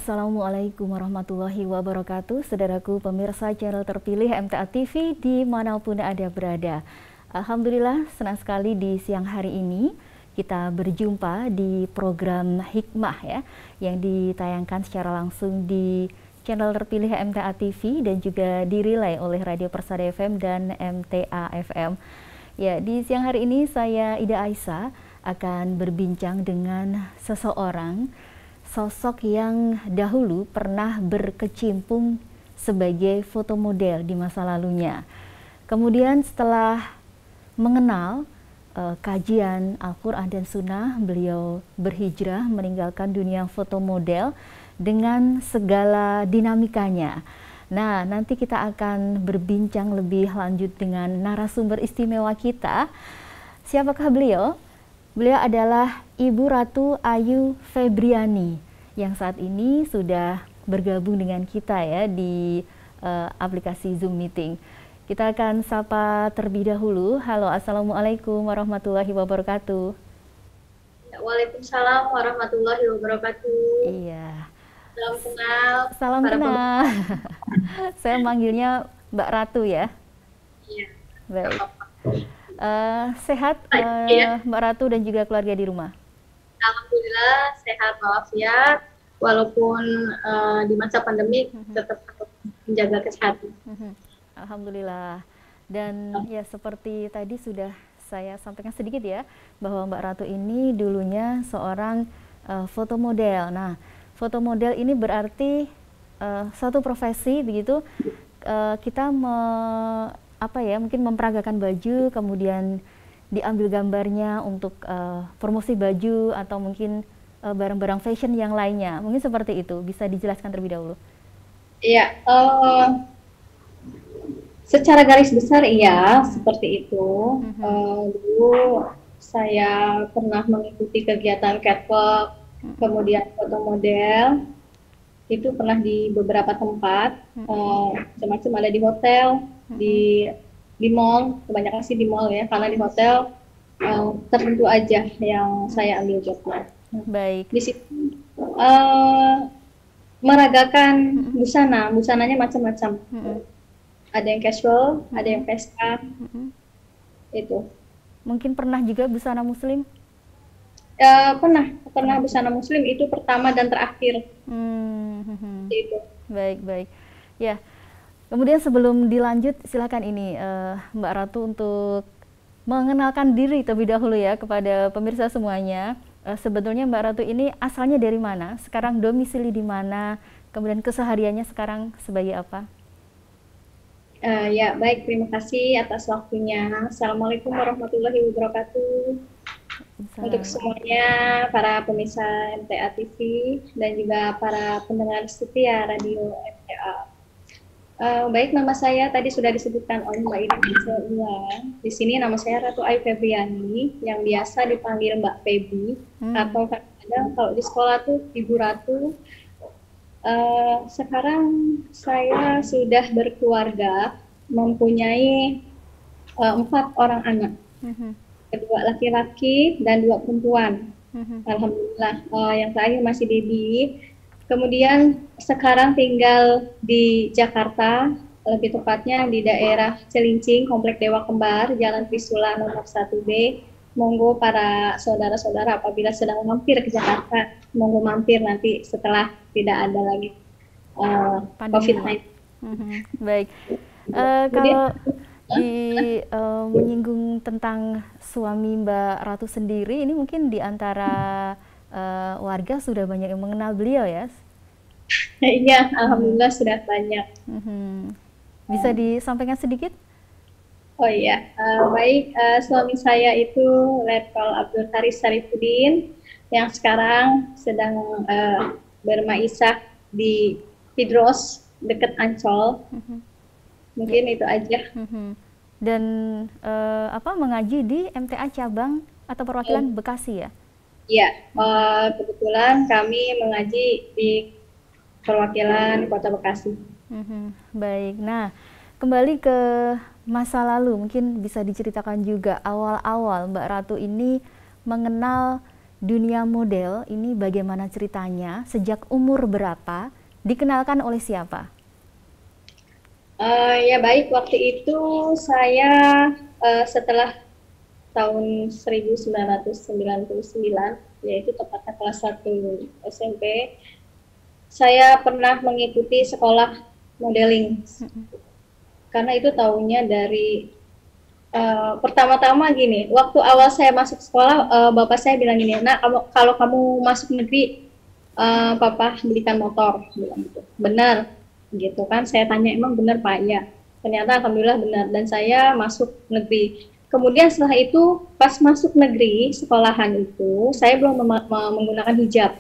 Assalamualaikum warahmatullahi wabarakatuh. Saudaraku pemirsa channel terpilih MTA TV dimanapun Anda berada. Alhamdulillah senang sekali di siang hari ini kita berjumpa di program Hikmah ya, yang ditayangkan secara langsung di channel terpilih MTA TV dan juga dirilai oleh Radio Persada FM dan MTA FM. Ya, di siang hari ini saya Ida Aisyah akan berbincang dengan seseorang sosok yang dahulu pernah berkecimpung sebagai fotomodel di masa lalunya. Kemudian setelah mengenal kajian Al-Quran dan Sunnah, beliau berhijrah meninggalkan dunia fotomodel dengan segala dinamikanya. Nah, nanti kita akan berbincang lebih lanjut dengan narasumber istimewa kita. Siapakah beliau? Beliau adalah Ibu Ratu Ayu Febriani yang saat ini sudah bergabung dengan kita ya di aplikasi Zoom Meeting. Kita akan sapa terlebih dahulu. Halo, Assalamualaikum warahmatullahi wabarakatuh. Waalaikumsalam warahmatullahi wabarakatuh. Iya. Salam kenal. Salam kenal. Saya manggilnya Mbak Ratu ya. Iya. Baik. Sehat Mbak Ratu dan juga keluarga di rumah? Alhamdulillah sehat walafiat, walaupun di masa pandemi tetap menjaga kesehatan. Alhamdulillah. Dan ya seperti tadi sudah saya sampaikan sedikit ya, bahwa Mbak Ratu ini dulunya seorang fotomodel. Nah, fotomodel ini berarti suatu profesi begitu, kita mungkin memperagakan baju, kemudian diambil gambarnya untuk promosi baju atau mungkin barang-barang fashion yang lainnya. Mungkin seperti itu. Bisa dijelaskan terlebih dahulu? Iya, secara garis besar iya, seperti itu. Dulu saya pernah mengikuti kegiatan catwalk, kemudian fotomodel. Itu pernah di beberapa tempat, macam-macam, ada di hotel, di mall, kebanyakan sih di mall ya, karena di hotel tertentu aja yang saya ambil jobnya. Baik. Di situ meragakan busananya macam-macam. Ada yang casual, ada yang pesta, itu. Mungkin pernah juga busana muslim? Pernah busana muslim, itu pertama dan terakhir. Itu. Baik. Ya. Kemudian sebelum dilanjut, silakan ini Mbak Ratu untuk mengenalkan diri terlebih dahulu ya kepada pemirsa semuanya. Sebetulnya Mbak Ratu ini asalnya dari mana? Sekarang domisili di mana? Kemudian kesehariannya sekarang sebagai apa? Ya, baik. Terima kasih atas waktunya. Assalamualaikum warahmatullahi wabarakatuh. Untuk semuanya, para pemirsa MTA TV dan juga para pendengar setia radio MTA. Baik, nama saya tadi sudah disebutkan oleh Mbak Ida. Saya ulang. Di sini nama saya Ratu Ayu Febriani, yang biasa dipanggil Mbak Febri, atau kadang-kadang kalau di sekolah tuh Ibu Ratu. Sekarang saya sudah berkeluarga, mempunyai 4 orang anak, 2 laki-laki dan 2 perempuan. Alhamdulillah, yang terakhir masih baby. Kemudian sekarang tinggal di Jakarta, lebih tepatnya di daerah Celincing, Komplek Dewa Kembar, Jalan Trisula nomor 1B. Monggo para saudara-saudara apabila sedang mampir ke Jakarta, monggo mampir nanti setelah tidak ada lagi COVID-19. Baik. Kalau menyinggung tentang suami Mbak Ratu sendiri, ini mungkin di antara warga sudah banyak yang mengenal beliau ya? Iya, alhamdulillah sudah banyak. Bisa disampaikan sedikit? Oh iya, baik. Suami saya itu Letkol Abdul Haris Sarifuddin, yang sekarang sedang bermaisah di Hidros dekat Ancol. Mungkin itu aja. Dan mengaji di MTA cabang atau perwakilan Bekasi ya? Iya, kebetulan kami mengaji di perwakilan Kota Bekasi. Baik. Nah, kembali ke masa lalu, mungkin bisa diceritakan juga awal-awal Mbak Ratu ini mengenal dunia model ini bagaimana ceritanya, sejak umur berapa, dikenalkan oleh siapa? Ya baik, waktu itu saya setelah tahun 1999, yaitu tepatnya kelas 1 SMP, saya pernah mengikuti sekolah modeling. Karena itu tahunnya dari pertama-tama gini, waktu awal saya masuk sekolah, bapak saya bilang gini, "Nak, kalau kamu masuk negeri, papa belikan motor," bilang gitu. Benar, gitu kan? Saya tanya, emang benar Pak? Ya, ternyata alhamdulillah benar, dan saya masuk negeri. Kemudian setelah itu pas masuk negeri sekolahan itu saya belum menggunakan hijab,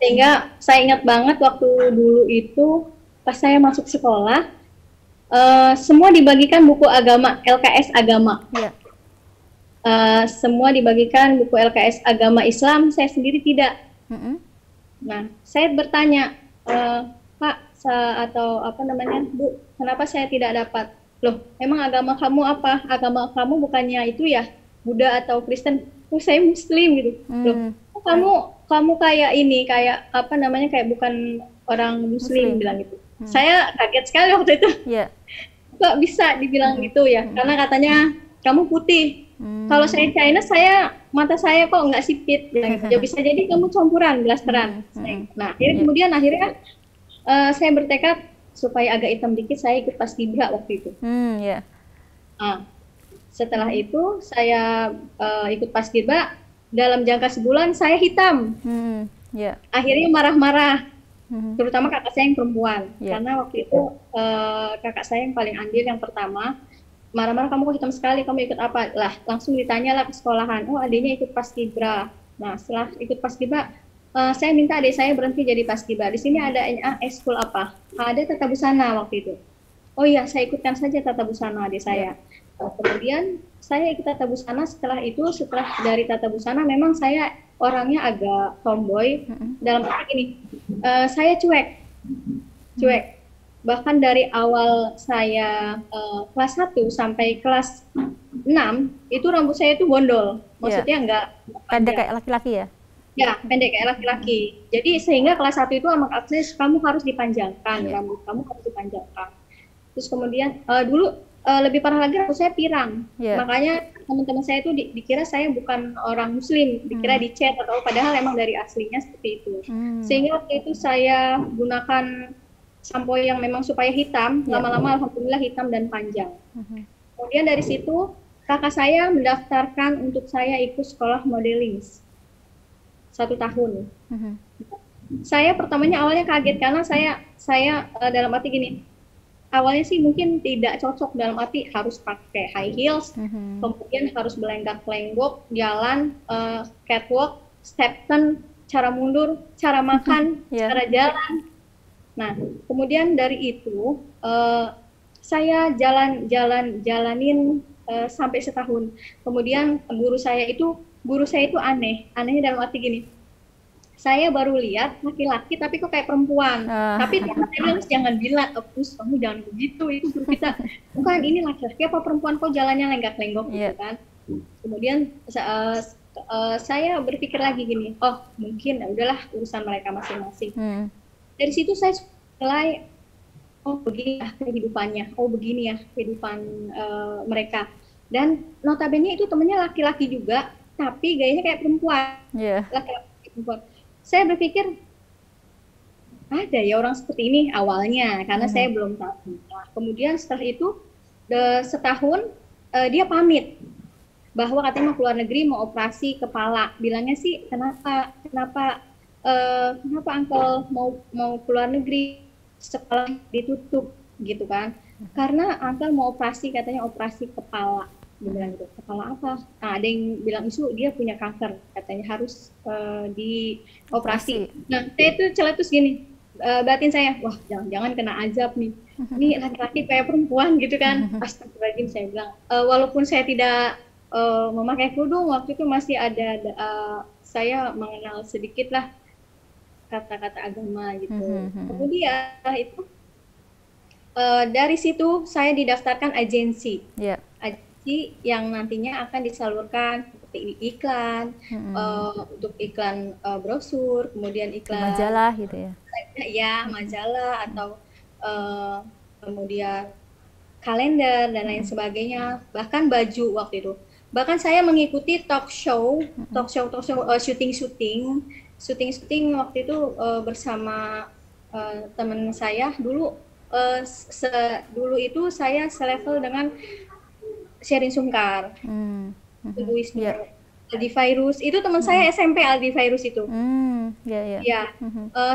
sehingga saya ingat banget waktu dulu itu pas saya masuk sekolah, semua dibagikan buku agama, LKS agama. Ya. Semua dibagikan buku LKS agama Islam, saya sendiri tidak. Nah, saya bertanya, Pak, atau apa namanya, Bu, kenapa saya tidak dapat? Loh, emang agama kamu apa? Agama kamu bukannya itu ya, Buddha atau Kristen? Oh, saya Muslim gitu. Loh, kamu kayak ini, kayak apa namanya, kayak bukan orang Muslim, bilang gitu. Saya kaget sekali waktu itu. Kok bisa dibilang gitu ya? Karena katanya kamu putih. Kalau saya China, mata saya kok nggak sipit. Gitu. Ya bisa jadi kamu campuran, blasteran. Nah, kemudian akhirnya saya bertekad supaya agak hitam dikit, saya ikut paskibra waktu itu. Nah, setelah itu saya ikut paskibra, dalam jangka sebulan saya hitam. Akhirnya marah-marah, terutama kakak saya yang perempuan, karena waktu itu kakak saya yang paling andil, yang pertama, marah-marah, "Kamu kok hitam sekali, kamu ikut apa?" Lah, langsung ditanyalah ke sekolahan, "Oh, adiknya ikut paskibra." Nah, setelah ikut paskibra, saya minta adik saya berhenti jadi paskibra. Di sini ada ekskul apa? Ada tata busana waktu itu. Oh iya, saya ikutkan saja tata busana adik saya. Kemudian saya ikut tata busana. Setelah dari tata busana, memang saya orangnya agak tomboy. Dalam arti gini, saya cuek. Bahkan dari awal saya kelas 1 sampai kelas 6, itu rambut saya itu gondol. Maksudnya enggak pendek kayak laki-laki ya? Ya, pendek kayak laki-laki. Jadi sehingga kelas 1 itu sama akses kamu harus dipanjangkan, rambut kamu harus dipanjangkan. Terus kemudian dulu lebih parah lagi, rambut saya pirang. Makanya teman-teman saya itu dikira saya bukan orang Muslim, dikira dicet atau padahal emang dari aslinya seperti itu. Sehingga waktu itu saya gunakan sampo yang memang supaya hitam, lama-lama alhamdulillah hitam dan panjang. Kemudian dari situ kakak saya mendaftarkan untuk saya ikut sekolah modeling 1 tahun. Saya pertamanya awalnya kaget karena saya dalam arti gini, awalnya sih mungkin tidak cocok, dalam arti harus pakai high heels, kemudian harus belenggak-lenggok, jalan, catwalk, step turn, cara mundur, cara makan, cara jalan. Nah, kemudian dari itu saya jalanin sampai setahun. Kemudian guru saya itu anehnya dalam arti gini, saya baru lihat laki-laki tapi kok kayak perempuan. Tapi saya bilang, "Jangan bilang, kamu jangan begitu, itu guru kita." "Bukan, ini laki-laki apa perempuan, kok jalannya lenggak-lenggok," gitu kan. Kemudian saya berpikir lagi gini, oh mungkin udahlah urusan mereka masing-masing. Dari situ saya mulai, oh begini ya kehidupannya, oh begini ya kehidupan mereka. Dan notabene itu temennya laki-laki juga, tapi gayanya kayak perempuan. Laki-laki perempuan. Saya berpikir, ada ya orang seperti ini awalnya, karena saya belum tahu. Nah, kemudian setelah itu setahun dia pamit bahwa katanya mau keluar negeri, mau operasi kepala. Bilangnya sih, kenapa uncle mau keluar negeri, sekolah ditutup gitu kan? Karena uncle mau operasi, katanya operasi kepala. Dia bilang gitu, kepala apa? Nah, ada yang bilang itu dia punya kanker, katanya harus dioperasi. Nah, saya itu celetus gini, batin saya, wah jangan-jangan kena azab nih. Ini laki-laki kayak perempuan gitu kan. Astagfirullahaladzim, saya bilang. Walaupun saya tidak memakai kerudung, waktu itu masih ada saya mengenal sedikit lah kata-kata agama gitu. Kemudian itu dari situ saya didaftarkan agensi. Agensi yang nantinya akan disalurkan seperti iklan, untuk iklan brosur, kemudian iklan majalah gitu ya. Ya, majalah atau kemudian kalender dan lain sebagainya, bahkan baju waktu itu. Bahkan saya mengikuti talk show, syuting waktu itu bersama teman saya dulu. Dulu itu saya selevel dengan Sherin Sungkar, Aldi Virus, itu teman saya SMP, Aldi Virus itu. Ya,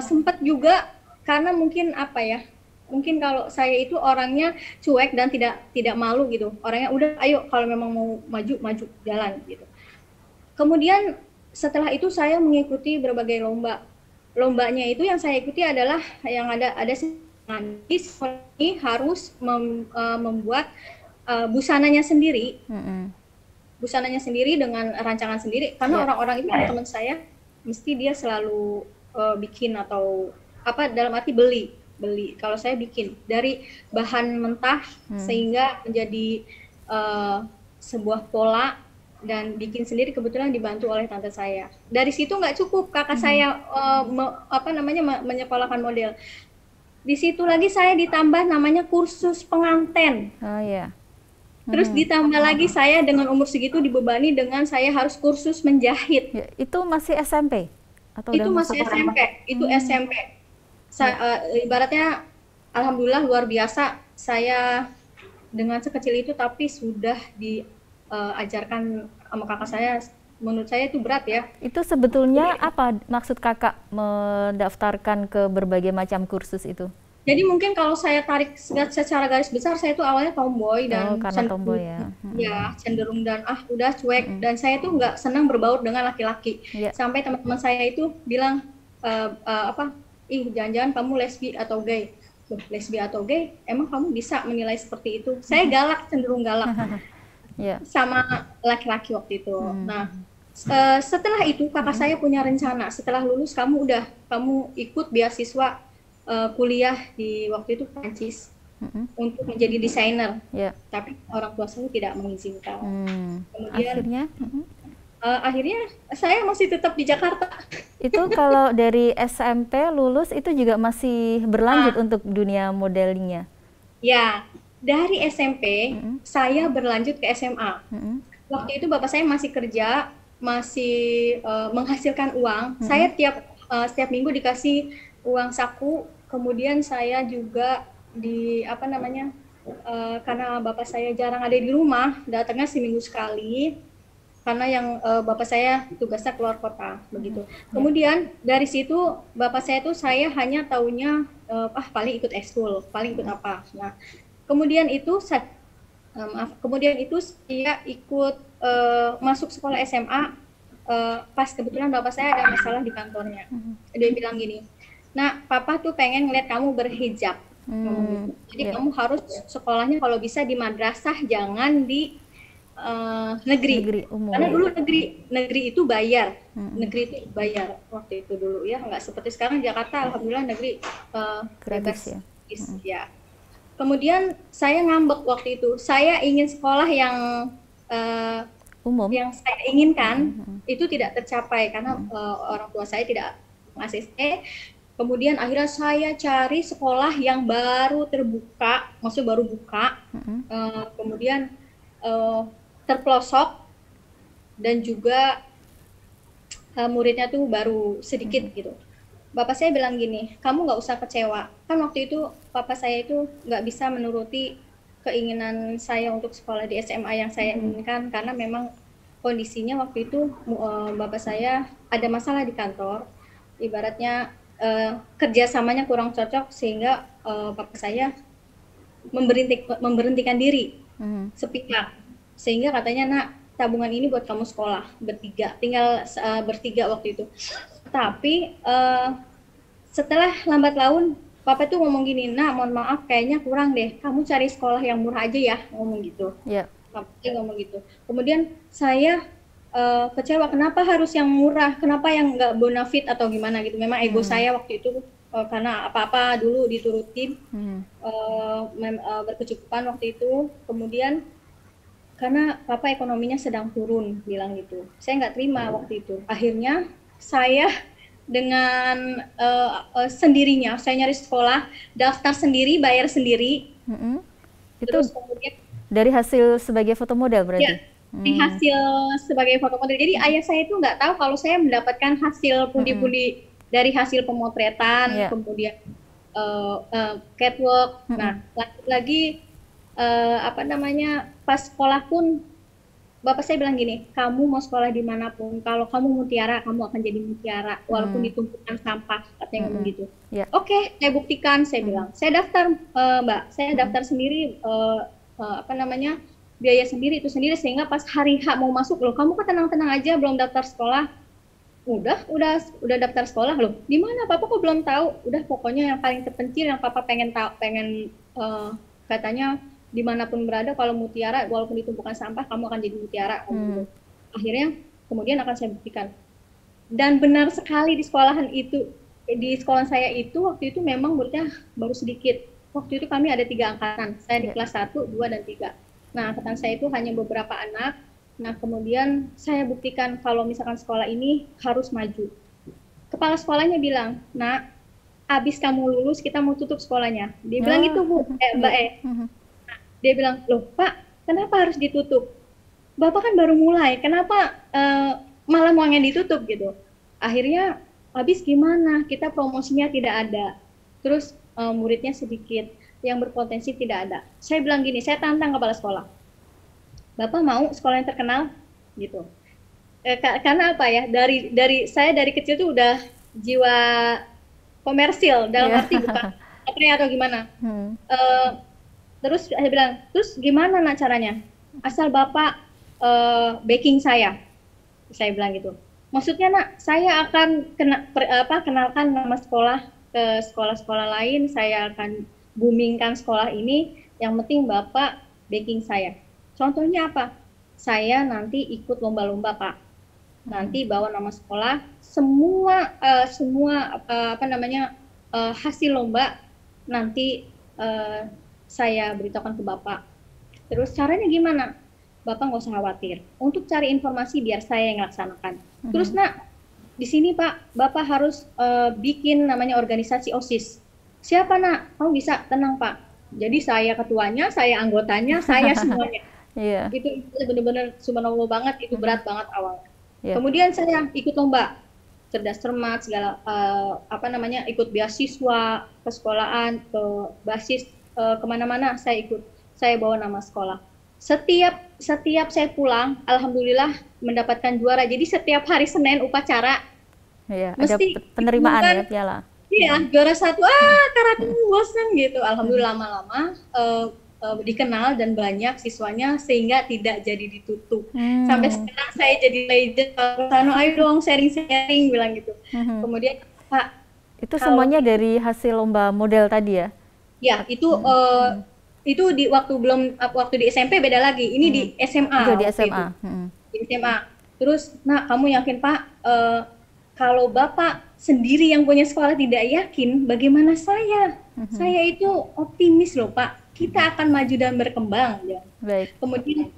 sempat juga karena mungkin apa ya? Mungkin kalau saya itu orangnya cuek dan tidak malu gitu. Orangnya udah ayo kalau memang mau maju jalan gitu. Kemudian setelah itu saya mengikuti berbagai lomba. Lombanya itu yang saya ikuti adalah yang ada ini harus membuat busananya sendiri. Busananya sendiri dengan rancangan sendiri, karena orang-orang itu teman saya mesti dia selalu bikin atau apa, dalam arti beli. Kalau saya bikin dari bahan mentah sehingga menjadi sebuah pola dan bikin sendiri, kebetulan dibantu oleh tante saya. Dari situ nggak cukup kakak saya menyekolahkan model. Di situ lagi saya ditambah namanya kursus pengantin. Terus ditambah lagi saya dengan umur segitu dibebani dengan saya harus kursus menjahit. Itu masih SMP? Atau itu masih SMP, itu SMP. Ibaratnya alhamdulillah luar biasa, saya dengan sekecil itu tapi sudah diajarkan sama kakak saya. Menurut saya itu berat ya. Itu sebetulnya apa maksud kakak mendaftarkan ke berbagai macam kursus itu? Jadi mungkin kalau saya tarik secara garis besar, saya itu awalnya tomboy dan tomboy ya. Cenderung dan udah cuek, dan saya itu nggak senang berbaur dengan laki-laki. Sampai teman-teman saya itu bilang jangan-jangan kamu lesbi atau gay. Lesbi atau gay, emang kamu bisa menilai seperti itu? Saya galak, cenderung galak sama laki-laki waktu itu. Nah, setelah itu kakak saya punya rencana, setelah lulus kamu ikut beasiswa kuliah di waktu itu Prancis untuk menjadi desainer, tapi orang tua saya tidak mengizinkan. Kemudian akhirnya saya masih tetap di Jakarta. Itu kalau dari SMP lulus itu juga masih berlanjut untuk dunia modelingnya? Ya, dari SMP saya berlanjut ke SMA. Waktu itu bapak saya masih kerja, masih menghasilkan uang. Saya setiap minggu dikasih uang saku. Kemudian saya juga karena bapak saya jarang ada di rumah, datangnya seminggu sekali, karena yang bapak saya tugasnya keluar kota begitu. Kemudian dari situ bapak saya tuh saya hanya taunya paling ikut ekskul, paling ikut apa. Nah, kemudian itu saya ikut masuk sekolah SMA pas kebetulan bapak saya ada masalah di kantornya. Dia bilang gini, "Nah, papa tuh pengen ngeliat kamu berhijab." Jadi kamu harus sekolahnya kalau bisa di madrasah, jangan di negeri umum. Karena dulu negeri itu bayar. Negeri itu bayar waktu itu dulu ya, nggak seperti sekarang Jakarta, alhamdulillah negeri gratis ya. Kemudian saya ngambek waktu itu. Saya ingin sekolah yang umum, yang saya inginkan itu tidak tercapai karena orang tua saya tidak ngasih. Kemudian akhirnya saya cari sekolah yang baru terbuka, maksudnya baru buka, kemudian terpelosok, dan juga muridnya tuh baru sedikit gitu. Bapak saya bilang gini, kamu nggak usah kecewa. Kan waktu itu papa saya itu nggak bisa menuruti keinginan saya untuk sekolah di SMA yang saya inginkan, karena memang kondisinya waktu itu bapak saya ada masalah di kantor, ibaratnya kerjasamanya kurang cocok sehingga papa saya memberhentikan diri sepihak, sehingga katanya, "Nak, tabungan ini buat kamu sekolah bertiga," tinggal bertiga waktu itu. Tapi setelah lambat laun papa tuh ngomong gini, "Nah, mohon maaf kayaknya kurang deh, kamu cari sekolah yang murah aja ya," ngomong gitu. Papa saya ngomong gitu. Kemudian saya kecewa, kenapa harus yang murah, kenapa yang nggak bonafit atau gimana gitu. Memang ego saya waktu itu karena apa-apa dulu diturutin, berkecukupan waktu itu. Kemudian karena papa ekonominya sedang turun, bilang gitu. Saya nggak terima waktu itu. Akhirnya saya dengan sendirinya, saya nyari sekolah, daftar sendiri, bayar sendiri. Itu Terus kemudian dari hasil sebagai foto model ya, berarti? di hasil sebagai foto model. Jadi ayah saya itu nggak tahu kalau saya mendapatkan hasil pundi-pundi dari hasil pemotretan, kemudian catwalk. Nah, lagi-lagi apa namanya, pas sekolah pun bapak saya bilang gini, kamu mau sekolah dimanapun, kalau kamu mutiara, kamu akan jadi mutiara, walaupun ditumpukan sampah, katanya ngomong gitu. Oke, saya buktikan, saya bilang. Saya daftar, Mbak, saya daftar sendiri, apa namanya, biaya sendiri, itu sendiri, sehingga pas hari H mau masuk, loh, kamu kok tenang-tenang aja, belum daftar sekolah. Udah daftar sekolah, loh. Di mana, Papa kok belum tahu? Udah, pokoknya yang paling terpencil, yang Papa pengen tahu, katanya, dimanapun berada, kalau mutiara walaupun ditumpukan sampah, kamu akan jadi mutiara. Akhirnya kemudian akan saya buktikan, dan benar sekali di sekolahan itu, di sekolah saya itu waktu itu memang muridnya baru sedikit. Waktu itu kami ada 3 angkatan, saya di kelas 1, 2, dan 3. Nah, angkatan saya itu hanya beberapa anak. Nah, kemudian saya buktikan kalau misalkan sekolah ini harus maju. Kepala sekolahnya bilang, nak, abis kamu lulus kita mau tutup sekolahnya. Dia bilang gitu, Bu, Mbak Dia bilang, loh Pak, kenapa harus ditutup? Bapak kan baru mulai, kenapa malah mau yang ditutup gitu? Akhirnya, habis gimana? Kita promosinya tidak ada. Terus muridnya sedikit, yang berpotensi tidak ada. Saya bilang gini, saya tantang kepala sekolah. Bapak mau sekolah yang terkenal? Gitu. Karena apa ya? Saya dari kecil tuh udah jiwa komersil, dalam arti bukan atau gimana. Terus saya bilang, terus gimana nak caranya? Asal Bapak backing saya bilang gitu. Maksudnya nak, saya akan kenalkan nama sekolah ke sekolah-sekolah lain, saya akan boomingkan sekolah ini, yang penting Bapak backing saya. Contohnya apa? Saya nanti ikut lomba-lomba Pak, nanti bawa nama sekolah, semua hasil lomba nanti saya beritahukan ke Bapak. Terus caranya gimana? Bapak nggak usah khawatir. Untuk cari informasi biar saya yang laksanakan. Terus nak, di sini Pak, Bapak harus bikin namanya organisasi OSIS. Siapa nak? Kamu bisa, tenang Pak. Jadi saya ketuanya, saya anggotanya, saya semuanya. Itu benar-benar subhanallah banget, itu berat banget awalnya. Kemudian saya ikut lomba, cerdas cermat, segala ikut beasiswa ke sekolahan, ke basis, kemana-mana saya ikut, saya bawa nama sekolah. Setiap saya pulang, alhamdulillah mendapatkan juara. Jadi setiap hari Senin upacara, mesti ada penerimaan ya piala. Iya, juara 1, karatu bosan gitu. Alhamdulillah lama-lama dikenal dan banyak siswanya sehingga tidak jadi ditutup. Sampai sekarang saya jadi legend. Ayo dong sharing-sharing, bilang gitu. Kemudian Pak, itu semuanya dari hasil lomba model tadi ya? Ya, itu waktu di SMP beda lagi. Ini di SMA. Itu di SMA. Di SMA. Terus, nah kamu yakin Pak, kalau Bapak sendiri yang punya sekolah tidak yakin, bagaimana saya? Saya itu optimis loh Pak. Kita akan maju dan berkembang. Ya. Baik. Kemudian,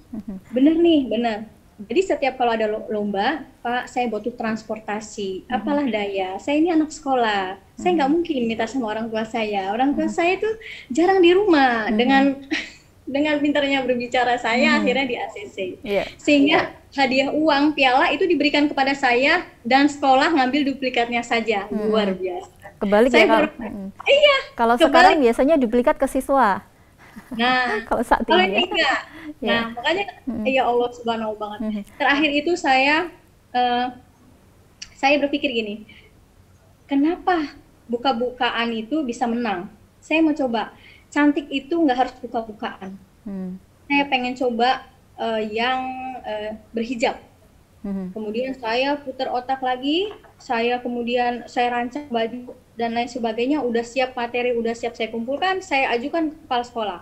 benar. Jadi setiap kalau ada lomba, Pak, saya butuh transportasi. Apalah daya, saya ini anak sekolah. Saya nggak mungkin minta sama orang tua saya. Orang tua saya itu jarang di rumah. Dengan pintarnya berbicara saya, akhirnya di ACC. Sehingga hadiah uang piala itu diberikan kepada saya, dan sekolah ngambil duplikatnya saja. Luar biasa. Kebalik ya, iya. Kalau sekarang biasanya duplikat ke siswa. Nah, kalau saat ini enggak. Nah, makanya ya Allah subhanahu banget. Terakhir itu saya berpikir gini, kenapa buka-bukaan itu bisa menang? Saya mau coba. Cantik itu nggak harus buka-bukaan. Saya pengen coba yang berhijab. Kemudian saya putar otak lagi, saya rancang baju dan lain sebagainya, udah siap materi, udah siap saya kumpulkan, saya ajukan ke kepala sekolah.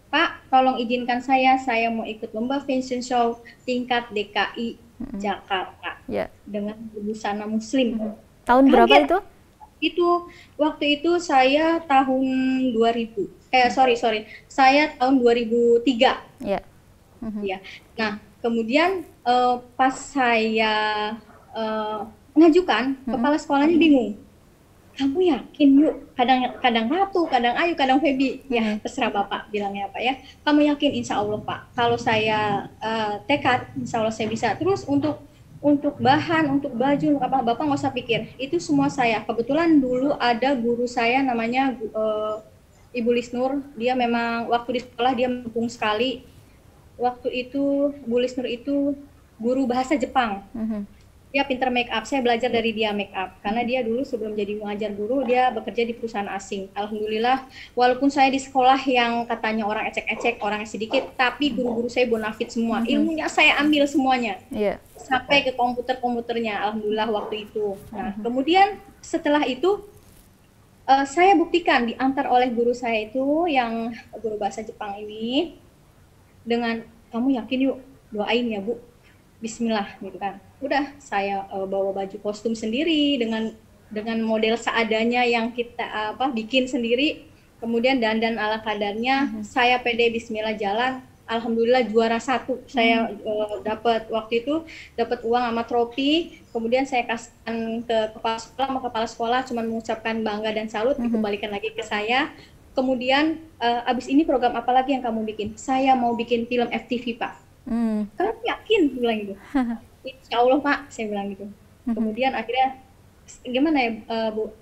Pak, tolong izinkan saya mau ikut lomba fashion show tingkat DKI Jakarta dengan busana muslim. Tahun berapa itu? Waktu itu saya tahun 2000. Saya tahun 2003. Ya. Nah, kemudian pas saya ngajukan, kepala sekolahnya bingung. Kamu yakin yuk? Kadang Ratu, kadang Ayu, kadang Feby. Ya, terserah Bapak bilangnya apa ya. Kamu yakin? Insya Allah Pak. Kalau saya tekad, Insya Allah saya bisa. Terus untuk bahan, untuk baju, untuk apa, Bapak nggak usah pikir. Itu semua saya. Kebetulan dulu ada guru saya namanya Ibu Lisnur. Dia memang waktu di sekolah dia mendukung sekali. Waktu itu Bu Lisnur itu guru bahasa Jepang. Dia pinter make up. Saya belajar dari dia make up karena dia dulu sebelum jadi mengajar guru dia bekerja di perusahaan asing. Alhamdulillah, walaupun saya di sekolah yang katanya orang ecek-ecek, orangnya sedikit, tapi guru-guru saya bonafit semua. Ilmunya saya ambil semuanya. Sampai ke komputernya. Alhamdulillah waktu itu. Nah, kemudian setelah itu saya buktikan diantar oleh guru saya itu yang guru bahasa Jepang ini dengan kamu yakin yuk doain ya Bu, Bismillah gitu kan. Udah saya bawa baju kostum sendiri dengan model seadanya yang kita bikin sendiri, kemudian dandan ala kadarnya. Saya pede Bismillah jalan. Alhamdulillah juara 1 saya dapat waktu itu, dapat uang sama trofi. Kemudian saya kasihkan ke kepala sekolah cuma mengucapkan bangga dan salut, dikembalikan lagi ke saya. Kemudian abis ini program apa lagi yang kamu bikin? Saya mau bikin film FTV Pak. Kamu yakin? Bilang gitu. Insya Allah Pak, saya bilang gitu. Kemudian akhirnya gimana ya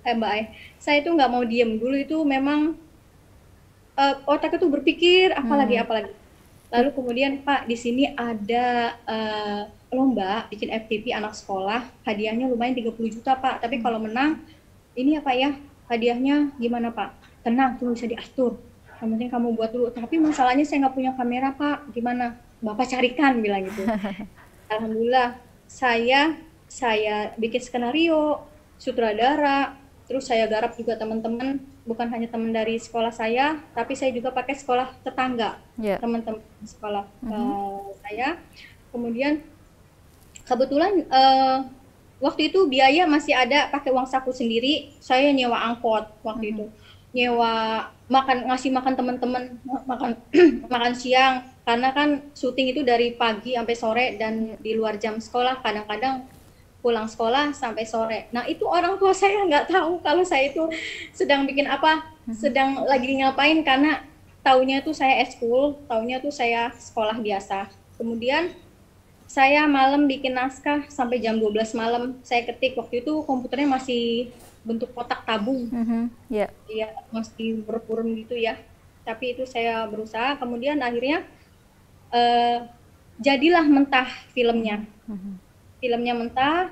Mbak Ai? Saya itu nggak mau diem dulu, itu memang otak itu berpikir apalagi. Lalu kemudian Pak di sini ada lomba bikin FTV anak sekolah, hadiahnya lumayan 30 juta Pak. Tapi kalau menang ini apa ya? Hadiahnya gimana Pak? Tenang, tuh bisa diatur. Yang penting kamu buat dulu. Tapi masalahnya saya nggak punya kamera Pak. Gimana? Bapak carikan, bilang gitu. Alhamdulillah, saya bikin skenario, sutradara, terus saya garap juga teman-teman, bukan hanya teman dari sekolah saya, tapi saya juga pakai sekolah tetangga, teman-teman sekolah saya. Kemudian kebetulan waktu itu biaya masih ada, pakai uang saku sendiri, saya nyewa angkot waktu itu. Nyewa ngasih makan teman-teman, makan siang, karena kan syuting itu dari pagi sampai sore dan di luar jam sekolah, kadang-kadang pulang sekolah sampai sore. Nah itu orang tua saya nggak tahu kalau saya itu sedang bikin apa, sedang lagi ngapain, karena taunya itu saya eskul, taunya itu saya sekolah biasa. Kemudian saya malam bikin naskah sampai jam 12 malam, saya ketik. Waktu itu komputernya masih bentuk kotak tabung, ya masih berpurun gitu ya. Tapi itu saya berusaha. Kemudian akhirnya jadilah mentah filmnya. Filmnya mentah.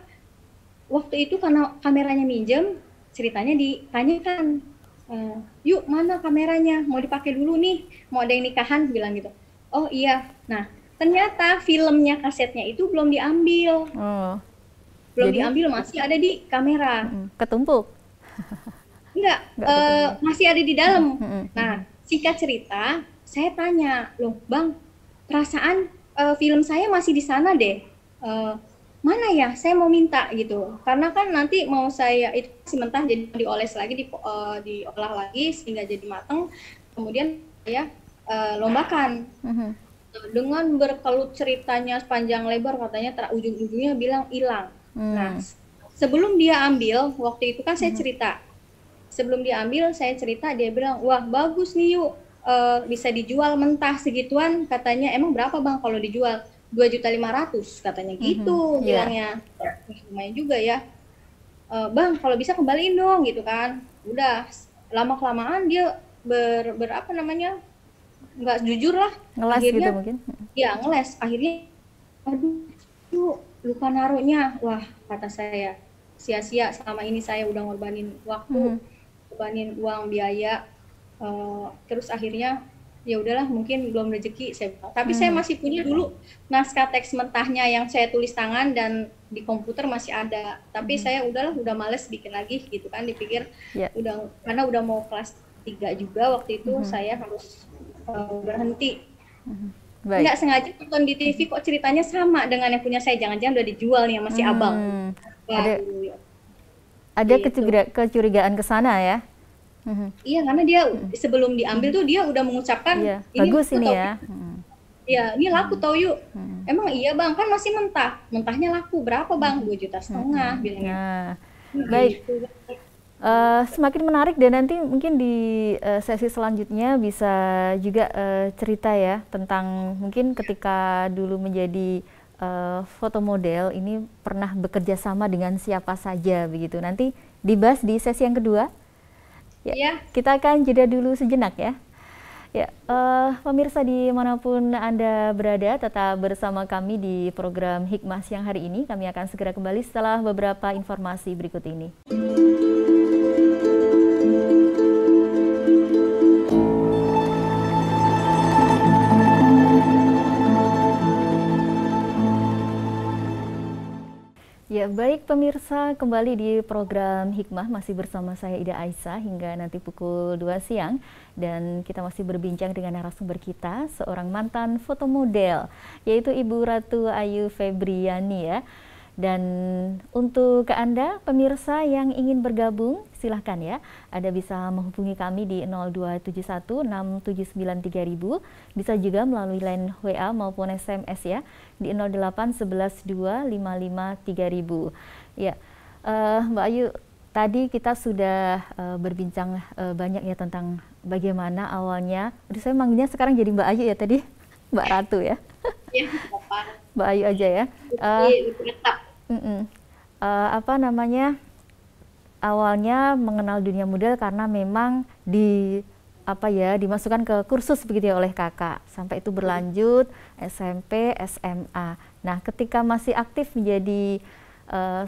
Waktu itu karena kameranya minjem, ceritanya ditanyakan, yuk mana kameranya? Mau dipakai dulu nih, mau ada yang nikahan, bilang gitu. Oh iya. Nah ternyata filmnya, kasetnya itu belum diambil. Belum diambil, masih ada di kamera. Ketumpuk? Enggak, masih ada di dalam. Nah, singkat cerita, saya tanya, loh Bang, perasaan film saya masih di sana deh. Mana ya? Saya mau minta gitu. Karena kan nanti mau saya itu masih mentah, jadi dioles lagi, diolah lagi sehingga jadi matang. Kemudian saya lombakan. Dengan berkelut ceritanya sepanjang lebar, katanya ujung-ujungnya bilang hilang. Nah, sebelum dia ambil, waktu itu kan saya cerita. Sebelum dia ambil, saya cerita, dia bilang, wah bagus nih yuk, bisa dijual mentah segituan. Katanya, emang berapa Bang kalau dijual? 2.500.000 katanya gitu, bilangnya. Lumayan juga ya. Bang, kalau bisa kembaliin dong gitu kan. Udah, lama-kelamaan dia berapa namanya, nggak jujur lah. Ngeles akhirnya, gitu mungkin? Ya, ngeles. Akhirnya, aduh, yuk, lupa naruhnya. Wah, kata saya, sia-sia selama ini saya udah ngorbanin waktu, ngorbanin uang, biaya, terus akhirnya ya udahlah, mungkin belum rezeki saya bilang. Tapi saya masih punya dulu naskah teks mentahnya yang saya tulis tangan dan di komputer masih ada. Tapi saya udah males bikin lagi gitu kan, dipikir udah, karena udah mau kelas 3 juga waktu itu, saya harus berhenti. Nggak sengaja nonton di TV kok ceritanya sama dengan yang punya saya, jangan-jangan udah dijual nih yang masih abang. Ada kecurigaan ke sana ya? Iya, karena dia sebelum diambil tuh dia udah mengucapkan ini bagus ini ya. Ya, ini laku tau yuk. Emang iya bang, kan masih mentah. Mentahnya laku berapa bang? 2,5 juta bilangnya. Nah, baik. Gitu. Semakin menarik dan nanti mungkin di sesi selanjutnya bisa juga cerita ya tentang mungkin ketika dulu menjadi foto model ini pernah bekerja sama dengan siapa saja begitu. Nanti dibahas di sesi yang kedua. Ya, kita akan jeda dulu sejenak ya. Ya, pemirsa dimanapun Anda berada, tetap bersama kami di program Hikmah Siang hari ini. Kami akan segera kembali setelah beberapa informasi berikut ini. Ya, baik pemirsa, kembali di program Hikmah masih bersama saya Ida Aisyah hingga nanti pukul 2 siang dan kita masih berbincang dengan narasumber kita, seorang mantan foto model yaitu Ibu Ratu Ayu Febriani ya. Dan untuk ke Anda pemirsa yang ingin bergabung silahkan ya, Anda bisa menghubungi kami di 02716793.000, bisa juga melalui line WA maupun SMS ya di 08112553.000. Ya, Mbak Ayu, tadi kita sudah berbincang banyak ya tentang bagaimana awalnya. Saya manggilnya sekarang jadi Mbak Ayu ya tadi, Mbak Ratu ya. Iya, Mbak Ayu aja ya. Apa namanya? Awalnya mengenal dunia model karena memang dimasukkan ke kursus begitu ya oleh kakak, sampai itu berlanjut SMP, SMA. Nah, ketika masih aktif menjadi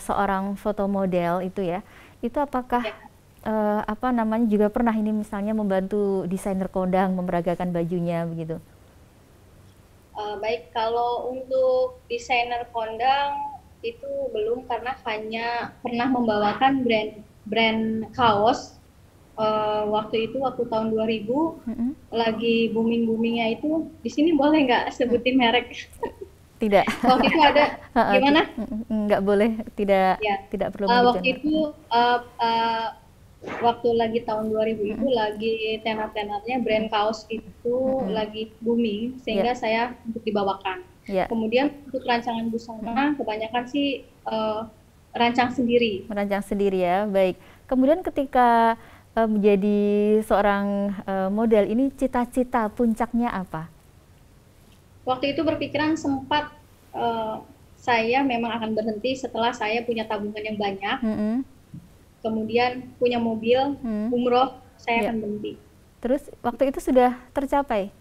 seorang foto model itu ya, itu apakah juga pernah ini misalnya membantu desainer kondang memeragakan bajunya begitu? Baik, kalau untuk desainer kondang itu belum, karena hanya pernah membawakan brand kaos waktu tahun 2000 lagi boomingnya itu. Di sini boleh nggak sebutin merek? Tidak. Waktu itu ada gimana? Nggak boleh, tidak perlu menyebutkan. Waktu itu waktu lagi tahun 2000 itu lagi tenar-tenarnya brand kaos itu lagi booming sehingga saya untuk dibawakan. Kemudian untuk rancangan busana kebanyakan sih rancang sendiri. Merancang sendiri ya, baik. Kemudian ketika menjadi seorang model ini cita-cita puncaknya apa? Waktu itu berpikiran sempat saya memang akan berhenti setelah saya punya tabungan yang banyak. Kemudian punya mobil, umroh, saya akan berhenti. Terus waktu itu sudah tercapai?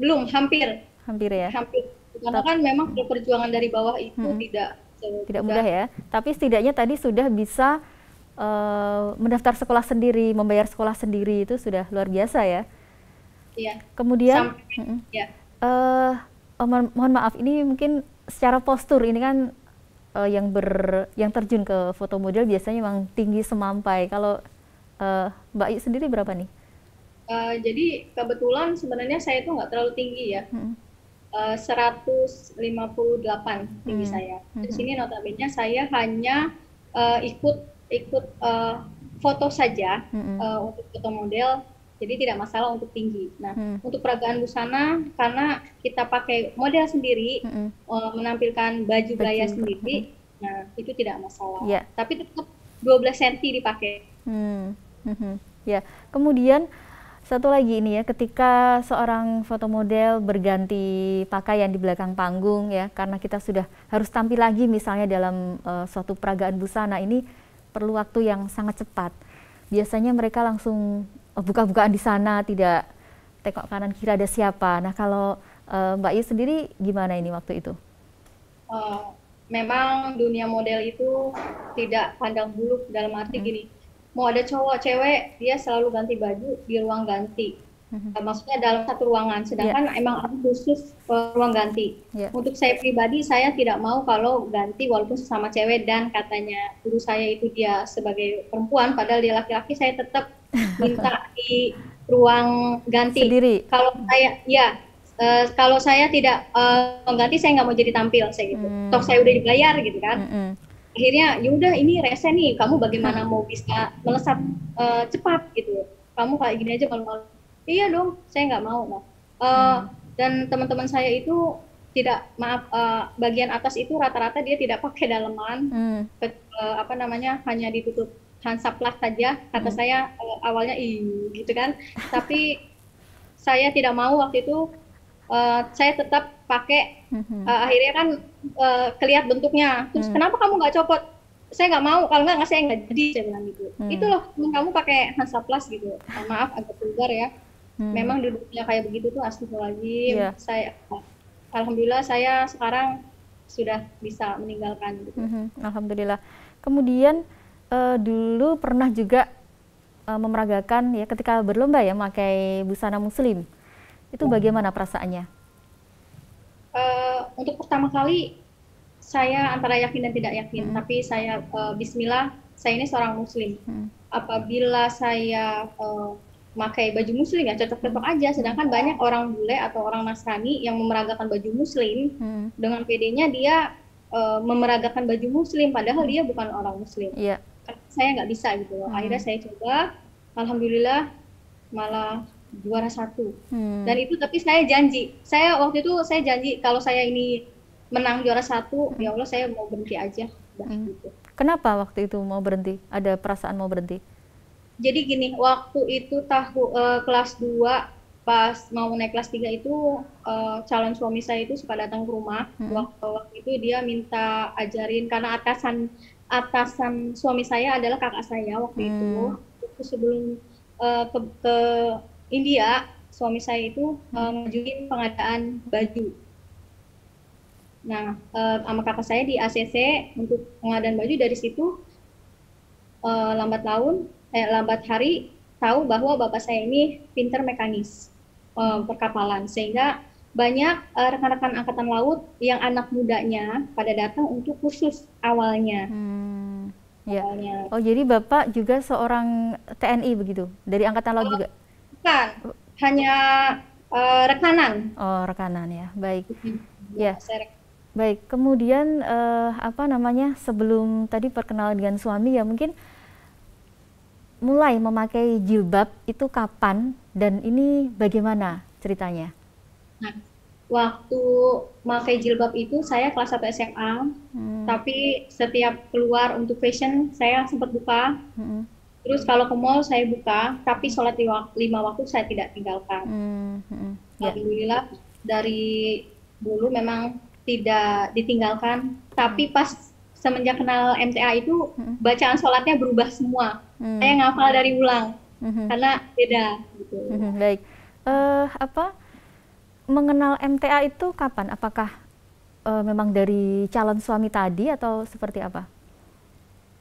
Belum, hampir ya. Hampir. Karena kan memang perjuangan dari bawah itu tidak mudah ya. Tapi setidaknya tadi sudah bisa mendaftar sekolah sendiri, membayar sekolah sendiri, itu sudah luar biasa ya. Iya. Kemudian mohon maaf, ini mungkin secara postur ini kan yang terjun ke foto model biasanya memang tinggi semampai. Kalau Mbak Ayu sendiri berapa nih? Jadi kebetulan sebenarnya saya itu nggak terlalu tinggi ya. 158 tinggi saya. Di sini notabene saya hanya ikut foto saja untuk foto model, jadi tidak masalah untuk tinggi. Nah, untuk peragaan busana karena kita pakai model sendiri, menampilkan baju gaya sendiri, nah itu tidak masalah. Tapi tetap 12 cm dipakai. Ya, kemudian satu lagi ini ya, ketika seorang foto model berganti pakaian di belakang panggung ya, karena kita sudah harus tampil lagi misalnya dalam suatu peragaan busana, ini perlu waktu yang sangat cepat. Biasanya mereka langsung buka-bukaan di sana, tidak tengok kanan kiri ada siapa. Nah, kalau Mbak Ayu sendiri gimana ini waktu itu? Memang dunia model itu tidak pandang bulu, dalam arti gini, mau ada cowok cewek dia selalu ganti baju di ruang ganti. Maksudnya dalam satu ruangan, sedangkan emang ada khusus ruang ganti. Untuk saya pribadi, saya tidak mau kalau ganti walaupun sesama cewek dan katanya guru saya itu dia sebagai perempuan, padahal dia laki-laki, saya tetap minta di ruang ganti. Sendiri. Kalau saya tidak mengganti, saya nggak mau jadi tampil, saya gitu. Toh saya udah dibayar gitu kan. Akhirnya yaudah ini rese nih, kamu bagaimana mau bisa melesat cepat gitu, kamu kayak gini aja malu-malu. Iya dong, saya nggak mau. Dan teman-teman saya itu tidak, maaf, bagian atas itu rata-rata dia tidak pakai daleman, apa namanya, hanya ditutup hansaplas saja. Kata saya awalnya ih gitu kan, tapi saya tidak mau waktu itu. Saya tetap pakai, akhirnya kan kelihat bentuknya, terus kenapa kamu nggak copot? Saya nggak mau, kalau nggak saya nggak jadi, saya bilang gitu. Itu loh temen kamu pakai hansaplas gitu. Maaf agak vulgar ya, memang duduknya kayak begitu tuh astagfirullahaladzim. Saya alhamdulillah saya sekarang sudah bisa meninggalkan gitu. Alhamdulillah. Kemudian dulu pernah juga memeragakan ya ketika berlomba ya memakai busana muslim. Itu bagaimana perasaannya? Untuk pertama kali saya antara yakin dan tidak yakin, tapi saya bismillah, saya ini seorang muslim. Apabila saya memakai baju muslim ya cocok-cocok aja, sedangkan banyak orang bule atau orang Nasrani yang memeragakan baju muslim dengan PD-nya dia memeragakan baju muslim padahal dia bukan orang muslim. Saya nggak bisa gitu loh. Akhirnya saya coba, alhamdulillah malah juara 1. Dan itu tapi saya janji, saya waktu itu saya janji kalau saya ini menang juara 1, ya Allah saya mau berhenti aja. Gitu. Kenapa waktu itu mau berhenti? Ada perasaan mau berhenti? Jadi gini, waktu itu kelas 2 pas mau naik kelas 3 itu calon suami saya itu suka datang ke rumah. Waktu itu dia minta ajarin, karena atasan suami saya adalah kakak saya waktu itu. Sebelum ke India, suami saya itu ngajuin pengadaan baju. Nah, sama kakak saya di ACC untuk pengadaan baju. Dari situ lambat hari tahu bahwa bapak saya ini pinter mekanis perkapalan, sehingga banyak rekan-rekan angkatan laut yang anak mudanya pada datang untuk kursus awalnya. Ya. Oh, jadi Bapak juga seorang TNI begitu? Dari Angkatan Laut juga? Bukan, hanya rekanan. Oh, rekanan ya. Baik. Ya. Baik. Kemudian apa namanya? Sebelum tadi perkenalan dengan suami ya, mungkin mulai memakai jilbab itu kapan dan ini bagaimana ceritanya? Nah, waktu memakai jilbab itu saya kelas 1 SMA, tapi setiap keluar untuk fashion saya sempat buka. Terus kalau ke mall saya buka, tapi sholat 5 waktu saya tidak tinggalkan. Alhamdulillah dari dulu memang tidak ditinggalkan, tapi pas semenjak kenal MTA itu bacaan sholatnya berubah semua. Saya ngafal dari ulang, karena beda. Gitu. Baik. Mengenal MTA itu kapan? Apakah memang dari calon suami tadi atau seperti apa?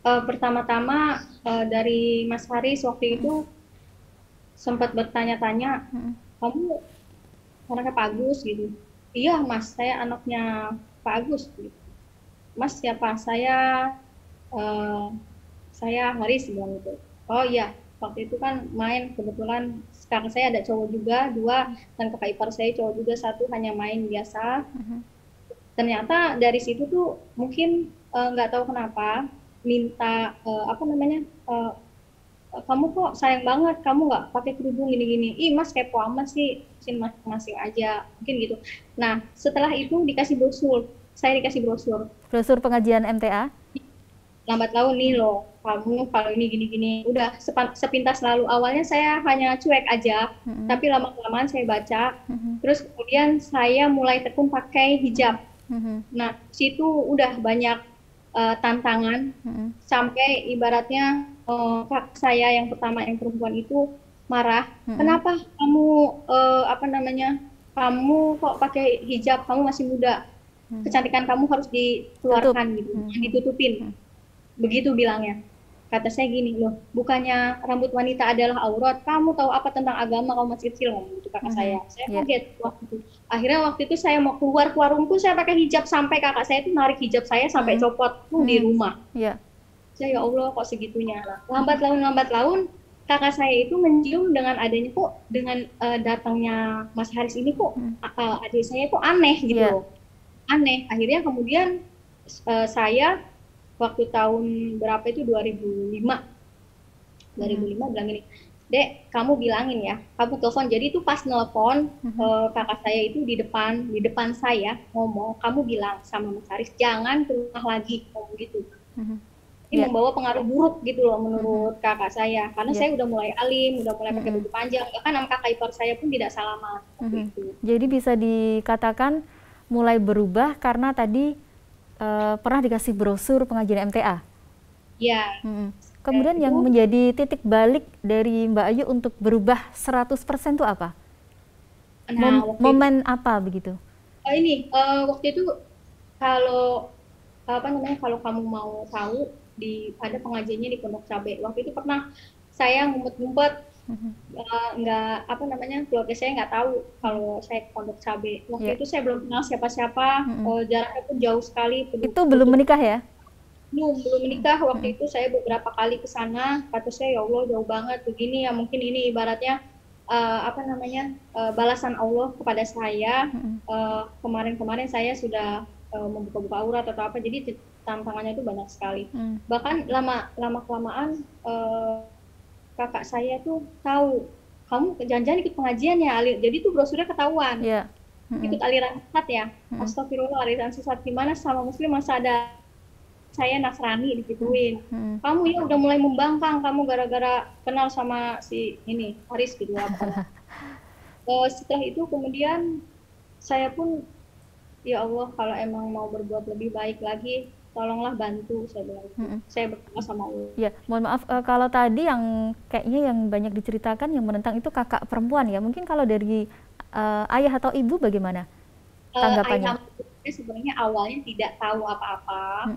Pertama-tama dari Mas Haris waktu itu sempat bertanya-tanya, kamu anaknya Pak Agus gitu. Iya Mas, saya anaknya Pak Agus. Gitu. Mas siapa? Saya Haris bilang gitu. Oh iya, waktu itu kan main kebetulan kakak saya ada cowok juga 2, dan kakak ipar saya cowok juga 1, hanya main biasa. Ternyata dari situ tuh mungkin nggak tahu kenapa minta kamu kok sayang banget kamu nggak pakai kerudung gini-gini. Ih Mas kepo amat sih, masing-masing aja mungkin gitu. Nah setelah itu dikasih brosur, saya dikasih brosur pengajian MTA. Lambat laun nih loh, kamu kalau ini gini-gini. Udah sepintas lalu, awalnya saya hanya cuek aja, tapi lama-kelamaan saya baca. Terus kemudian saya mulai tekun pakai hijab. Nah situ udah banyak tantangan, sampai ibaratnya kakak saya yang pertama yang perempuan itu marah. Kenapa kamu kamu kok pakai hijab, kamu masih muda, kecantikan kamu harus dikeluarkan gitu, ditutupin. Begitu bilangnya. Kata saya gini, loh bukannya rambut wanita adalah aurat, kamu tahu apa tentang agama, kamu masih kecil, ngomong gitu kakak saya. Saya kaget waktu itu. Akhirnya waktu itu saya mau keluar ke warungku, saya pakai hijab sampai kakak saya itu narik hijab saya sampai copot tuh di rumah. Saya ya Allah kok segitunya. Lambat laun kakak saya itu mencium dengan adanya kok, dengan datangnya Mas Haris ini kok adik saya kok aneh gitu. Aneh. Akhirnya kemudian saya waktu tahun berapa itu 2005 bilang gini, Dek, kamu bilangin ya, kamu telepon. Jadi itu pas nelpon, kakak saya itu di depan saya ngomong, kamu bilang sama Mas Haris, jangan ke rumah lagi, ngomong gitu. Ini membawa pengaruh buruk gitu loh menurut kakak saya, karena saya udah mulai alim, udah mulai pakai baju panjang, bahkan sama kakak ipar saya pun tidak salaman. Gitu. Jadi bisa dikatakan mulai berubah karena tadi pernah dikasih brosur pengajian MTA. Iya. Kemudian yang menjadi titik balik dari Mbak Ayu untuk berubah 100% itu apa? Nah, momen apa begitu? Waktu itu kalau kalau kamu mau tahu, ada pengajiannya di Pondok Cabe. Waktu itu pernah saya ngumpet-ngumpet, keluarga saya nggak tahu kalau saya ke Pondok Cabe. Waktu itu saya belum kenal siapa-siapa, jaraknya pun jauh sekali. Itu belum menikah ya? Belum menikah. Waktu itu saya beberapa kali ke sana, kata saya, ya Allah jauh banget begini ya, mungkin ini ibaratnya balasan Allah kepada saya. Kemarin saya sudah membuka-buka aurat atau apa, jadi tantangannya itu banyak sekali. Bahkan lama-kelamaan kakak saya tuh tahu, kamu jangan-jangan ikut pengajian ya, jadi tuh brosurnya ketahuan. Ikut aliran sesat ya. Astagfirullah, aliran sesat gimana sama muslim masa ada saya Nasrani digituin. Kamu ya udah mulai membangkang, kamu gara-gara kenal sama si ini Haris gitu apa. Setelah itu kemudian saya pun, ya Allah, kalau emang mau berbuat lebih baik lagi, tolonglah bantu, saya bilang. Saya berdoa sama Allah. Ya, mohon maaf, kalau tadi yang kayaknya yang banyak diceritakan yang menentang itu kakak perempuan ya. Mungkin kalau dari ayah atau ibu bagaimana tanggapannya? Saya sebenarnya awalnya tidak tahu apa-apa,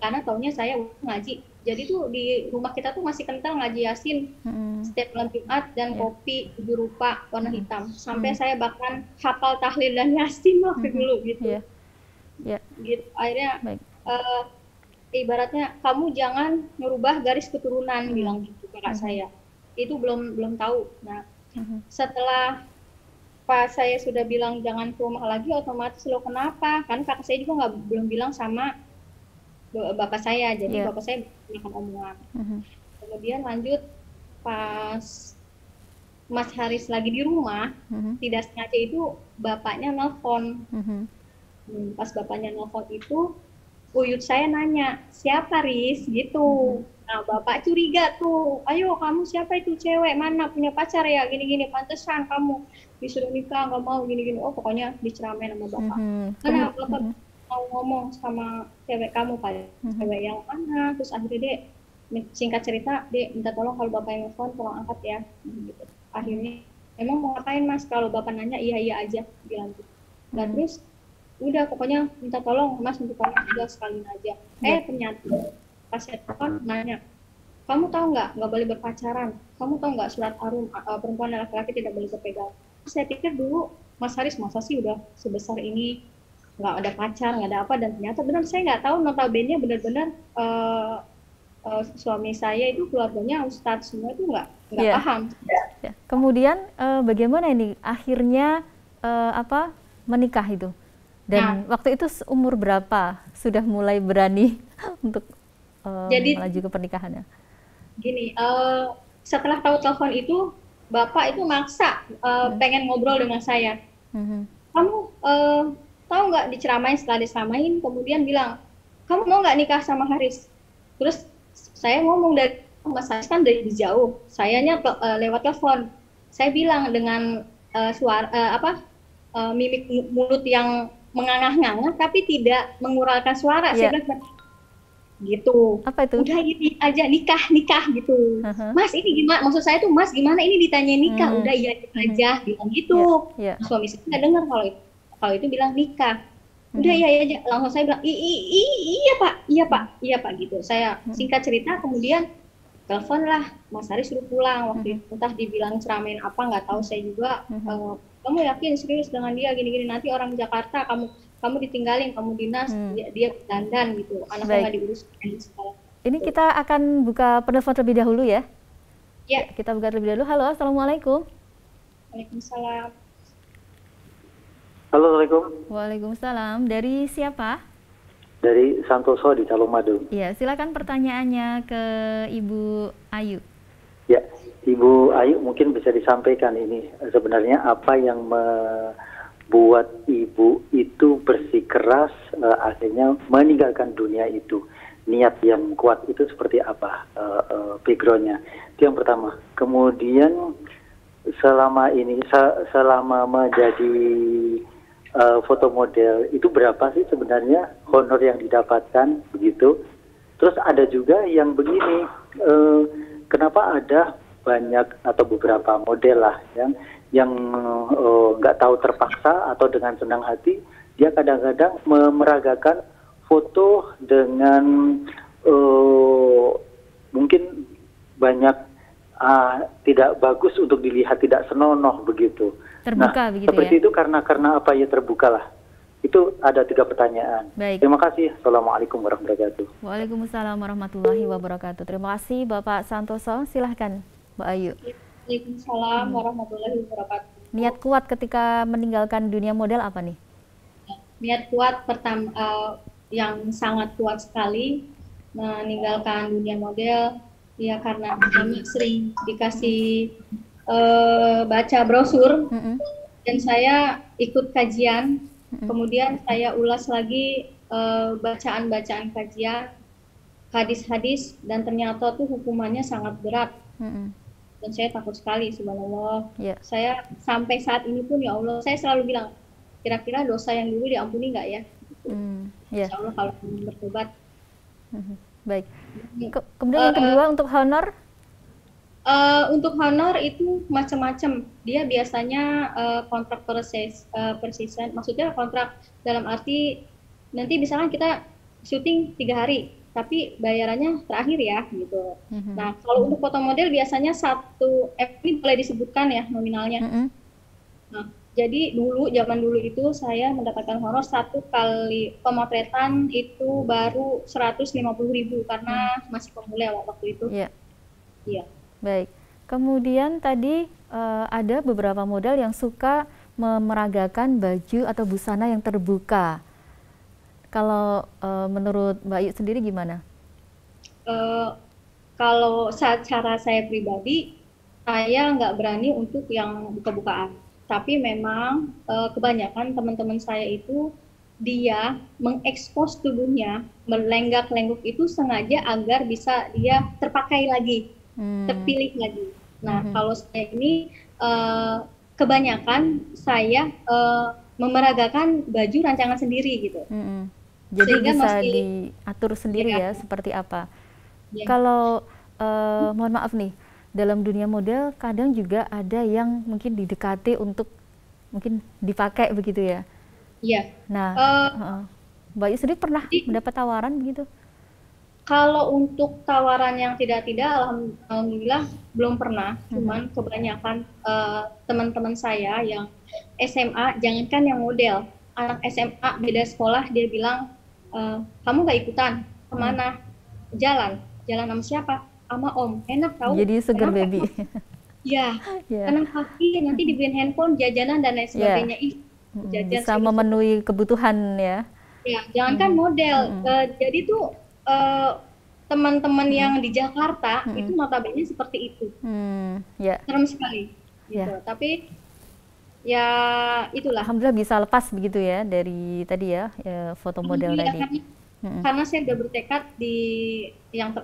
karena taunya saya ngaji. Jadi tuh di rumah kita tuh masih kental ngaji Yasin setiap malam Jumat dan kopi 7 rupa warna hitam. Sampai saya bahkan hafal tahlil dan Yasin waktu dulu gitu. Gitu. Akhirnya ibaratnya kamu jangan merubah garis keturunan, bilang gitu kakak saya. Itu belum tahu. Nah, setelah pas saya sudah bilang jangan ke rumah lagi, otomatis lo kenapa? Kan kakak saya juga belum bilang sama bapak saya, jadi bapak saya makan omongan. Kemudian lanjut pas Mas Haris lagi di rumah, tidak sengaja itu bapaknya nelfon. Pas bapaknya nelfon itu, uyut saya nanya, siapa Riz? Gitu. Nah, bapak curiga tuh, ayo kamu siapa itu cewek, mana punya pacar ya, gini-gini, pantesan kamu disuruh nikah, nggak mau gini-gini. Oh, pokoknya diceramain sama bapak. Karena bapak mau ngomong sama cewek kamu, Pak, cewek yang mana? Terus akhirnya Dek, singkat cerita, Dek minta tolong kalau bapak yang nelfon, tolong angkat ya. Gitu. Akhirnya, emang mau ngapain Mas? Kalau bapak nanya, iya aja, bilang gitu. Dan terus, udah pokoknya minta tolong Mas, untuk tolong udah sekalian aja. Ternyata pas saya telepon nanya, kamu tahu nggak boleh berpacaran? Kamu tahu nggak surat Ar-Rum, perempuan dan laki-laki tidak boleh berpegang? Saya pikir dulu Mas Haris masa sih udah sebesar ini nggak ada pacar, nggak ada apa, dan ternyata benar saya nggak tahu, notabene benar-benar suami saya itu keluarganya ustadz semua, itu nggak paham. Kemudian bagaimana ini akhirnya menikah itu? Dan waktu itu umur berapa sudah mulai berani untuk melaju ke pernikahannya? Gini, setelah tahu telepon itu, bapak itu maksa pengen ngobrol dengan saya. Kamu tahu nggak, diceramain, setelah diceramain kemudian bilang, kamu mau nggak nikah sama Haris? Terus saya ngomong, dari Mas Haris kan dari jauh, sayanya lewat telepon. Saya bilang dengan mimik mulut yang mengangah-ngangah tapi tidak menguralkan suara. Saya bilang gitu. Apa itu? Udah ini aja, nikah gitu. Mas ini gimana? Maksud saya tuh, Mas gimana ini ditanya nikah? Udah iya aja, bilang gitu. Suami saya nggak dengar kalau itu bilang nikah. Udah iya aja. Langsung saya bilang iya pak gitu. Saya singkat cerita, kemudian telepon lah Mas Haris suruh pulang. Waktu itu entah dibilang ceramain apa nggak tahu saya juga. Kamu yakin serius dengan dia gini-gini, nanti orang Jakarta kamu ditinggalin, kamu dinas, dia dandan gitu, anaknya nggak diurus di sekolah. Ini kita akan buka penelpon terlebih dahulu ya. Ya. Kita buka terlebih dahulu. Halo, assalamualaikum. Waalaikumsalam. Halo, assalamualaikum. Waalaikumsalam. Dari siapa? Dari Santoso di Calomadu. Iya, silakan pertanyaannya ke Ibu Ayu. Ya, Ibu Ayu mungkin bisa disampaikan ini sebenarnya apa yang membuat Ibu itu bersikeras akhirnya meninggalkan dunia itu. Niat yang kuat itu seperti apa background-nya. Itu yang pertama. Kemudian selama ini selama menjadi foto model itu berapa sih sebenarnya honor yang didapatkan begitu? Terus ada juga yang begini, kenapa ada banyak atau beberapa model lah yang nggak tahu terpaksa atau dengan senang hati dia kadang-kadang meragakan foto dengan mungkin banyak tidak bagus untuk dilihat, tidak senonoh begitu. Terbuka begitu seperti ya? itu karena apa ya terbuka lah. Itu ada 3 pertanyaan. Baik. Terima kasih. Assalamualaikum warahmatullahi wabarakatuh. Waalaikumsalam warahmatullahi wabarakatuh. Terima kasih Bapak Santoso. Silahkan Mbak Ayu. Waalaikumsalam warahmatullahi wabarakatuh. Niat kuat ketika meninggalkan dunia model apa nih? Niat kuat pertama yang sangat kuat sekali meninggalkan dunia model ya karena pertama sering dikasih baca brosur dan saya ikut kajian. Kemudian saya ulas lagi bacaan-bacaan kajian, hadis-hadis, dan ternyata tuh hukumannya sangat berat. Dan saya takut sekali, subhanallah. Saya sampai saat ini pun ya Allah, saya selalu bilang, kira-kira dosa yang dulu diampuni nggak ya? Insya Allah kalau bertobat. Baik. Kemudian yang kedua untuk honor? Untuk honor itu macam-macam. Dia biasanya kontrak persisten, maksudnya kontrak dalam arti nanti misalkan kita syuting 3 hari, tapi bayarannya terakhir ya gitu. Nah kalau untuk foto model biasanya ini boleh disebutkan ya nominalnya. Nah jadi zaman dulu itu saya mendapatkan honor 1 kali pemotretan itu baru 150.000 karena masih pemula waktu itu. Iya. Baik. Kemudian tadi ada beberapa model yang suka memeragakan baju atau busana yang terbuka. Kalau menurut Mbak Ayu sendiri gimana? Kalau secara saya pribadi, saya nggak berani untuk yang buka-bukaan. Tapi memang kebanyakan teman-teman saya itu dia mengekspos tubuhnya, melenggak-lengguk itu sengaja agar bisa dia terpakai lagi. Terpilih lagi. Nah, kalau saya ini kebanyakan saya memeragakan baju rancangan sendiri gitu. Jadi sehingga bisa diatur sendiri ya seperti apa. Kalau mohon maaf nih, dalam dunia model kadang juga ada yang mungkin didekati untuk mungkin dipakai begitu ya. Iya. Nah, Mbak Ayu sendiri pernah mendapat tawaran begitu? Kalau untuk tawaran yang tidak-tidak, alhamdulillah belum pernah. Cuman kebanyakan teman-teman saya yang SMA, jangankan yang model, anak SMA beda sekolah, dia bilang, kamu nggak ikutan, kemana? Jalan sama siapa? Sama om, enak tahu. Jadi sugar baby. Ya, karena kaki nanti dibeliin handphone, jajanan dan lain sebagainya. Bisa memenuhi kebutuhan ya. Ya, jangankan model, jadi tuh teman-teman yang di Jakarta itu notabene seperti itu, serem sekali gitu. Tapi ya itulah, alhamdulillah bisa lepas begitu ya dari tadi ya, foto model tadi. Karena saya udah bertekad di yang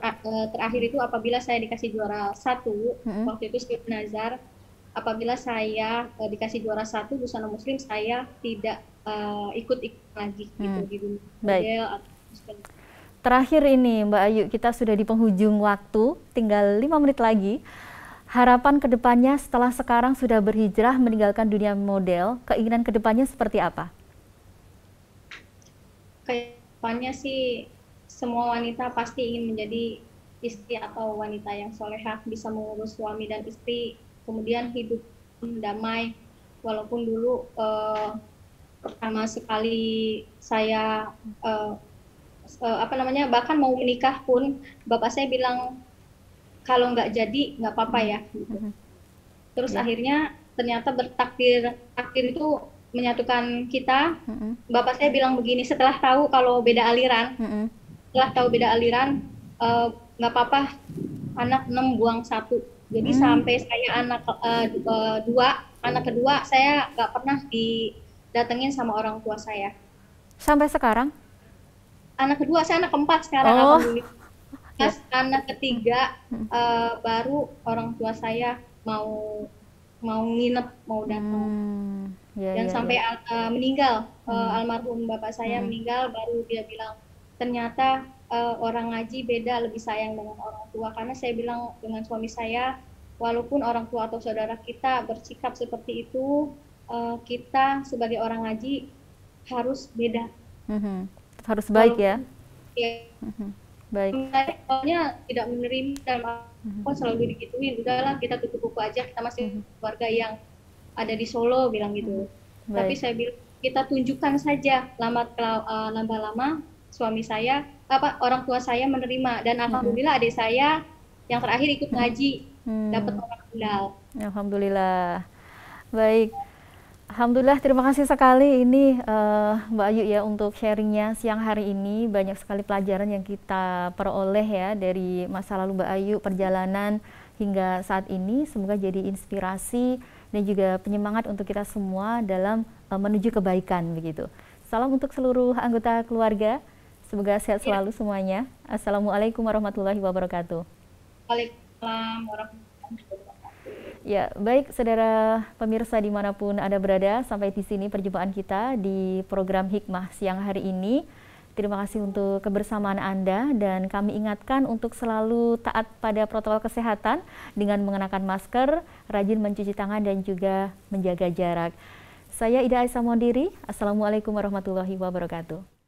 terakhir itu apabila saya dikasih juara 1 waktu itu Sri Nazar, apabila saya dikasih juara 1 busana muslim, saya tidak ikut lagi gitu di dunia model atau Terakhir ini Mbak Ayu, kita sudah di penghujung waktu, tinggal 5 menit lagi. Harapan kedepannya setelah sekarang sudah berhijrah meninggalkan dunia model, keinginan kedepannya seperti apa? Kedepannya sih semua wanita pasti ingin menjadi istri atau wanita yang solehah, bisa mengurus suami dan istri, kemudian hidup damai. Walaupun dulu pertama sekali saya bahkan mau menikah pun bapak saya bilang kalau nggak jadi nggak apa-apa ya gitu. Terus akhirnya ternyata takdir itu menyatukan kita. Bapak saya bilang begini, setelah tahu beda aliran nggak apa-apa anak 6 buang 1 Jadi sampai saya anak kedua saya nggak pernah didatengin sama orang tua saya. Sampai sekarang? Anak kedua, saya anak keempat sekarang, alhamdulillah. Pas anak ketiga baru orang tua saya mau nginep, mau datang. Dan sampai meninggal, almarhum bapak saya meninggal, baru dia bilang ternyata orang ngaji beda, lebih sayang dengan orang tua. Karena saya bilang dengan suami saya, walaupun orang tua atau saudara kita bersikap seperti itu, kita sebagai orang ngaji harus beda. Harus baik ya. Baik. Soalnya tidak menerima dan selalu digituin, udahlah kita tutup buku aja, kita masih keluarga yang ada di Solo, bilang gitu. Tapi saya bilang kita tunjukkan saja, lama-lama suami saya, orang tua saya menerima, dan alhamdulillah adik saya yang terakhir ikut ngaji, dapat orang halal. Alhamdulillah. Baik. Alhamdulillah, terima kasih sekali ini Mbak Ayu ya untuk sharingnya siang hari ini. Banyak sekali pelajaran yang kita peroleh ya dari masa lalu Mbak Ayu, perjalanan hingga saat ini. Semoga jadi inspirasi dan juga penyemangat untuk kita semua dalam menuju kebaikan begitu. Salam untuk seluruh anggota keluarga. Semoga sehat selalu semuanya. Assalamualaikum warahmatullahi wabarakatuh. Waalaikumsalam warahmatullahi wabarakatuh. Ya, baik saudara pemirsa dimanapun Anda berada, sampai di sini perjumpaan kita di program Hikmah siang hari ini. Terima kasih untuk kebersamaan Anda dan kami ingatkan untuk selalu taat pada protokol kesehatan dengan mengenakan masker, rajin mencuci tangan dan juga menjaga jarak. Saya Ida Aisyah Mondiri, Assalamualaikum warahmatullahi wabarakatuh.